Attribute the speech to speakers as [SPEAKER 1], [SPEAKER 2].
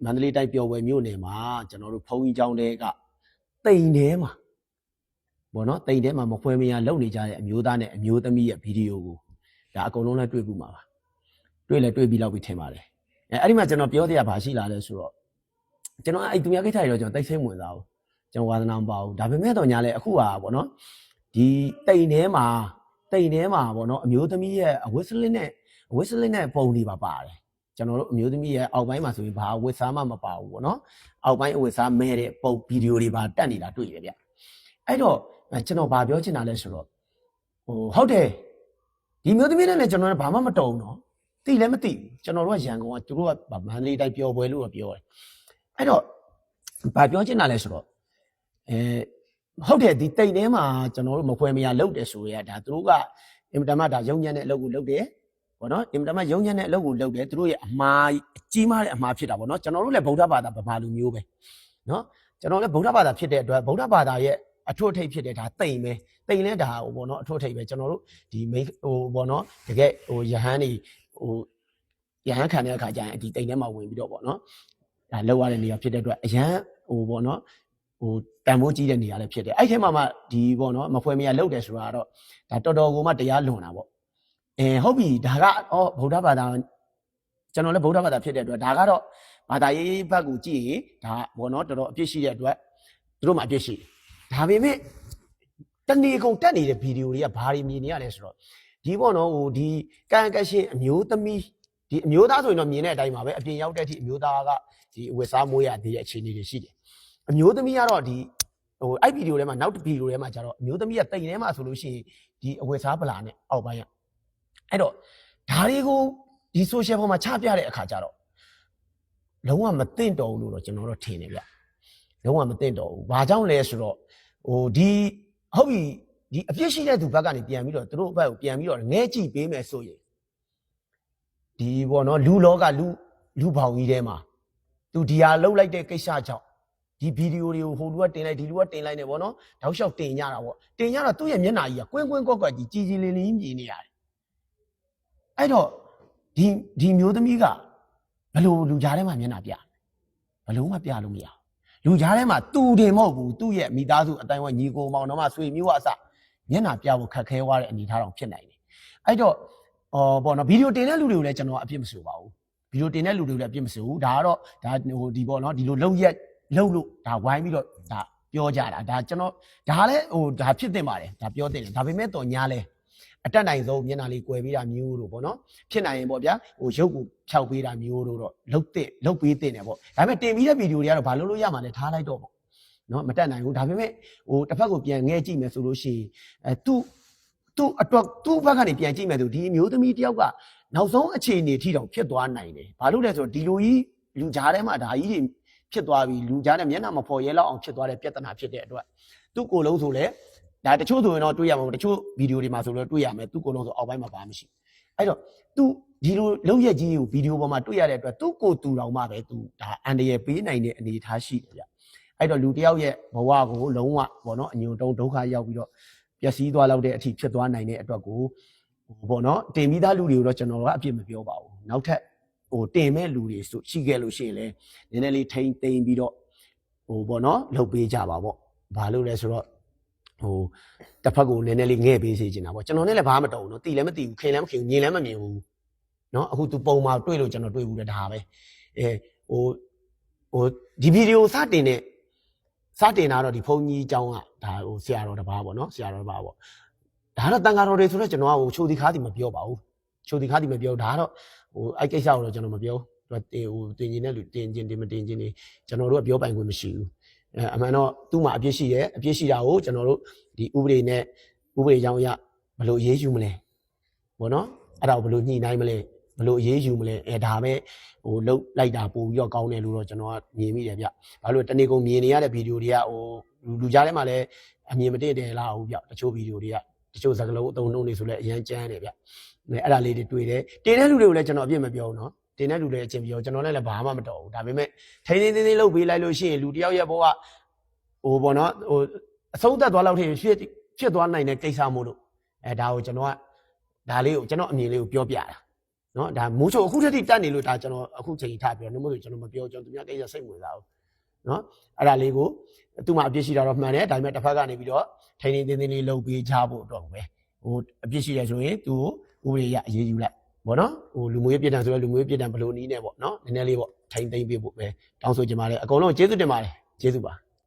[SPEAKER 1] မန္တလေးတိုင်းပျော်ဝယ်မြို့နယ်မှာကျွန်တော်တို့ဖုန်းကြီးကျောင်းတွေကတိမ်ထဲမှာပေါ့နော်တိမ်ထဲမှာမဖွဲမရလုံနေကြတဲ့အမျိုးသားနဲ့အမျိုးသမီးရဲ့ဗီဒီယိုကိုဒါအကုန်လုံးလည်းတွေ့ပြီးမှာပါတွေ့ပြီးလောက်ပြီးထင်ပါတယ်အဲ့ဒီမှာကျွန်တော်ပြောသေးတာဘာရှိလာလဲဆိုတော့ကျွန်တော်အဲ့သူများကိစ္စတွေတော့ကျွန်တော်တိတ်ဆိတ်ဝင်စားဘူးကျွန်တော်ဝါသနာမပါဘူးဒါပေမဲ့တော့ညာလဲအခုဟာပေါ့နော်ဒီတိမ်ထဲမှာပေါ့နော်အမျိုးသမီးရဲ့အဝတ်စလစ်နဲ့ပုံတွေပါပါတယ်ကျွန်တော်တို့အမျိုးသမီးရဲ့အောက်ပိုင်းမှာဆိုရင်ဘာအဝတ်စားမှမပါဘူးပေါ့နော်အောက်ပိုင်းအဝတ်စားမဲတဲ့ပုံဗီဒီယိုတွေပါတက်နေတာတွေ့ရဗျအဲ့တော့ကျွန်တော်ဗာပြောချင်တာလဲဆိုတော့ဟုတ်တယ်ဒီမျိုးသမီးနဲ့ကျွန်တော်လည်းဘာမှမတုံတော့သိလည်းမသိဘူးကျွန်တော်တို့ကရန်ကုန်ကသူတို့ကမန္တလေးတိုင်းပျော်ပွဲလို့တော့ပြောတယ်အဲ့တော့ဗာပြောချင်တာလဲဆိုတော့ဟုတ်တယ်ဒီတိမ်ထဲမှာကျွန်တော်တို့မဖွဲမရလုပ်တယ်ဆိုရဒါသူတို့ကအင်မတန်မှဒါရုံညံ့တဲ့အလုပ်ကိုလုပ်တယ်ပေါ့နော်အင်မတန်မှရုံညံ့တဲ့အလုပ်ကိုလုပ်တယ်သူတို့ရဲ့အမှားအကြီးမားတဲ့အမှားဖြစ်တာပေါ့နော်ကျွန်တော်တို့လည်းဗုဒ္ဓဘာသာဗမာလူမျိုးပဲနော်ကျွန်တော်လည်းဗုဒ္ဓဘာသာဖြစ်တဲ့အတွက်ဗုဒ္ဓဘာသာရဲ့အထွတ်အထိပ်ဖြစ်တဲ့ဒါတိမ်ပဲတိမ်လဲဒါဟိုပေါ့နော်အထွတ်အထိပ်ပဲကျွန်တော်တို့ဒီပေါ့နော်တကယ်ယဟန်တွေယဟန်ခံတဲ့အခါကျရင်ဒီတိမ်ထဲမှာဝင်ပြီးတော့ပေါ့နော်ဒါလောက်ရတဲ့နေရာဖြစ်တဲ့အတွက်အရန်ပေါ့နော်တန်ဖိုးကြီးတဲ့နေရာလည်းဖြစ်တယ်အဲ့ထဲမှာမှဒီပေါ့နော်မဖွဲမရလောက်တယ်ဆိုတာတော့ဒါတော်တော်ကိုမှတရားလွန်တာပေါ့ဟုတ်ပြီဒါကဗုဒ္ဓဘာသာကျွန်တော်လည်းဗုဒ္ဓဘာသာဖြစ်တဲ့အတွက်ဒါကတော့ဘာသာရေးဘက်ကိုကြည့်ရင်ဒါဘောနော်တော်တော်အပြစ်ရှိတဲ့အတွက်သူတို့မှအပြစ်ရှိဒါပေမဲ့တဏီအကုန်တက်နေတဲ့ဗီဒီယိုတွေကဘာတွေမြင်နေရလဲဆိုတော့ဒီဘောနော်ဟိုဒီကန်ကရှင်အမျိုးသမီးဒီအမျိုးသားဆိုရင်တော့မြင်တဲ့အတိုင်းပါပဲအပြင်ရောက်တဲ့အထိအမျိုးသားကဒီဝက်စားမွေးရသေးတဲ့အခြေအနေတွေရှိတယ်အမျိုးသမီးကတော့ဒီအဲ့ဗီဒီယိုထဲမှာနောက်တစ်ဗီဒီယိုထဲမှာကျတော့အမျိုးသမီးကတိမ်ထဲမှာဆိုလို့ရှိရင်ဒီအဝက်စားပလာနဲ့အောက်ပိုင်းကအဲ့တော့ဒါတွေကိုဒီ social ပေါ်မှာချပြတဲ့အခါကျတော့လုံးဝမသိမ့်တော်ဘူးလို့တော့ကျွန်တော်တို့ထင်တယ်ဗျလုံးဝမသိမ့်တော်ဘူးဘာကြောင့်လဲဆိုတော့ဒီဟုတ်ပြီဒီအပြစ်ရှိတဲ့သူဘက်ကနေပြန်ပြီးတော့သူတို့ဘက်ကိုပြန်ပြီးတော့ငဲကြည့်ပေးမယ်ဆိုရင်ဒီပေါ့နော်လူလောကလူပေါင်းကြီးထဲမှာသူဒီဟာလှုပ်လိုက်တဲ့ကိစ္စကြောင့်ဒီဗီဒီယိုတွေကိုဟိုလူကတင်လိုက်ဒီလူကတင်လိုက်နေပေါ့နော်တောက်လျှောက်တင်ကြတာပေါ့တင်ကြတော့သူ့ရဲ့မျက်နှာကြီးကကွင်းကွက်ကြီးကြီးလေးလေးမြင်နေရတယ်အဲ့တော့ဒီမျိုးသမီးကဘလို့လူကြားထဲမှာမျက်နှာပြဘလို့မှပြလို့မရဘူးလူကြားထဲမှာသူတင်မဟုတ်ဘူးသူ့ရဲ့မိသားစုအတိုင်းဝညီကိုမောင်နှမဆွေမျိုးအစမျက်နှာပြဖို့ခက်ခဲသွားတဲ့အနေအထားတောင်ဖြစ်နိုင်တယ်အဲ့တော့ပေါ့နော်ဗီဒီယိုတင်တဲ့လူတွေကိုလည်းကျွန်တော်အပြစ်မဆိုပါဘူးဗီဒီယိုတင်တဲ့လူတွေကိုလည်းအပြစ်မဆိုဘူးဒါကတော့ဒါဟိုဒီပေါ့နော်ဒီလိုလှုပ်လို့ဒါဝိုင်းပြီးတော့ဒါပြောကြတာဒါကျွန်တော်ဒါလည်းဒါဖြစ်တင်ပါတယ်ဒါပြောတင်တယ်ဒါပေမဲ့တော့ညာလဲအတက်နိုင်ဆုံးမျက်နှာလေးကွယ်ပေးတာမျိုးလို့ပေါ့နော်ဖြစ်နိုင်ရင်ပေါ့ဗျာရုပ်ကိုဖြောက်ပေးတာမျိုးလို့တော့လုတ်ပေးတင်တယ်ပေါ့ဒါပေမဲ့တင်ပြီးတဲ့ဗီဒီယိုတွေကတော့ဘာလို့ရမှာလဲထားလိုက်တော့ပေါ့နော်မတက်နိုင်ဘူးဒါပေမဲ့တစ်ဖက်ကိုပြန်ငဲကြည့်မယ်ဆိုလို့ရှိရင်သူ့အတွက်သူ့ဘက်ကနေပြန်ကြည့်မယ်ဆိုဒီမျိုးသမီးတယောက်ကနောက်ဆုံးအခြေအနေထိတောင်ဖြစ်သွားနိုင်တယ်ဘာလို့လဲဆိုတော့ဒီလိုကြီးလူကြားထဲမှာဒါကြီးတွေဖြစ်သွားပြီလူကြားနဲ့မျက်နှာမဖော်ရဲလောက်အောင်ဖြစ်သွားတဲ့ပြဿနာဖြစ်တဲ့အတွက်သူ့ကိုယ်လုံးဆိုလဲဒါတချို့ဆိုရင်တော့တွေ့ရမှာတချို့ဗီဒီယိုတွေမှာဆိုလို့တွေ့ရမယ်သူ့ကိုယ်လုံးဆိုအောက်ပိုင်းမှာဘာမှမရှိအဲ့တော့သူဒီလိုလုံးရက်ကြီးကိုဗီဒီယိုပေါ်မှာတွေ့ရတဲ့အတွက်သူ့ကိုယ်သူတော်မှပဲသူဒါအန်တရယ်ပေးနိုင်တဲ့အနေအထားရှိတယ်ဗျအဲ့တော့လူတယောက်ရဲ့ဘဝကိုလုံးဝပေါ့နော်အညွန်တုံးဒုက္ခရောက်ပြီးတော့ပျက်စီးသွားလောက်တဲ့အထိဖြစ်သွားနိုင်တဲ့အတွက်ကိုပေါ့နော်တင်ပြီးသားလူတွေကိုတော့ကျွန်တော်ကအပြစ်မပြောပါဘူးနောက်ထပ်တင်မဲ့လူတွေဆိုရှိခဲ့လို့ရှိရင်လည်းနည်းနည်းလေးထိမ့်သိမ်းပြီးတော့ပေါ့နော်လှုပ်ပေးကြပါပေါ့ဘာလို့လဲဆိုတော့တစ်ဖက်ကိုနည်းနည်းလေးငဲ့ပေးစေချင်တာပေါ့ကျွန်တော်နဲ့လည်းဘာမှမတုံဘူးနော်တီလည်းမတီဘူးခင်လည်းမခင်ဘူးမြင်လည်းမမြင်ဘူးနော်အခုသူပုံမှာတွေ့လို့ကျွန်တော်တွေ့ဘူးတဲ့ဒါပဲဒီဗီဒီယိုစတင်တာတော့ဒီဖုန်းကြီးအကြောင်းကဒါဆရာတော်တစ်ပါးပေါ့နော်ဆရာတော်တစ်ပါးပေါ့ဒါတော့တန်ဃာတော်တွေဆိုတော့ကျွန်တော်ကချိုတီခါးတီမပြောပါဘူးချိုတီခါးတီမပြောဒါကတော့အဲ့ကိစ္စကိုတော့ကျွန်တော်မပြောတင်ကျင်တဲ့လူတင်ကျင်တင်မတင်ကျင်နေကျွန်တော်တို့ကပြောပိုင်ခွင့်မရှိဘူးအမှန်တော့သူ့မှာအပြစ်ရှိရဲ့အပြစ်ရှိတာကိုကျွန်တော်တို့ဒီဥပဒေကြောင့်ရဘယ်လိုအေးအေးယူမလဲဘောနော်အဲ့ဒါကိုဘယ်လိုညှိနှိုင်းမလဲဘယ်လိုအေးအေးယူမလဲဒါပဲလှုပ်လိုက်တာပို့ပြီးတော့ကောင်းတယ်လို့တော့ကျွန်တော်ကမြင်မိတယ်ဗျဘာလို့တနေ့ကုန်မြင်နေရတဲ့ဗီဒီယိုတွေကလူကြားထဲမှာလည်းအမြင်မတည့်တယ်လားဟုတ်ဗျတချို့ဗီဒီယိုတွေကတချို့စကားလုံးအသုံးနှုန်းတွေဆိုလည်းအရန်ကြမ်းတယ်ဗျအဲ့ဒါလေးတွေတွေ့တယ်တင်တဲ့လူတွေကိုလည်းကျွန်တော်အပြစ်မပြောဘူးနော်တင်တဲ့လူတွေအချင်းပြောကျွန်တော်လည်းဘာမှမတော်ဘူးဒါပေမဲ့ထိန်းသိမ်းလုပ်ပေးလိုက်လို့ရှိရင်လူတယောက်ရဲ့ဘဝပေါ့နော်အဆုံးသက်သွားလောက်ထိဖြစ်သွားနိုင်တဲ့ကိစ္စမို့လို့ဒါကိုကျွန်တော်ကဒါလေးကိုကျွန်တော်အမြင်လေးကိုပြောပြတာ နော်ဒါမိုးချိုအခုထက်ထိတက်နေလို့ဒါကျွန်တော်အခုချိန်ထားပြောနှမို့ဆိုကျွန်တော်မပြောကျွန်တော်သူများကိစ္စစိတ်ဝင်စားဘူးနော်အဲ့ဒါလေးကိုသူ့မှာအပြစ်ရှိတာတော့မှန်တယ်ဒါပေမဲ့တစ်ဖက်ကနေပြီးတော့ထိန်းထိန်းသိမ်းသိမ်းလေးလုပ်ပေးကြဖို့အတွက်ပဲဟိုအပြစ်ရှိတယ်ဆိုရင်သူ့ကိုဥပဒေရအရေးယူလိုက်ပေါ့နော်ဟိုလူမျိုးရေးပြည်တံဆိုတော့လူမျိုးရေးပြည်တံဘယ်လိုနည်းနဲ့ပေါ့နော်နည်းနည်းလေးပေါ့ထိန်းသိမ်းပေးဖို့ပဲတောင်းဆိုချင်ပါတယ်အကုန်လုံးကျေးဇူးတင်ပါတယ်ကျေးဇူးပါ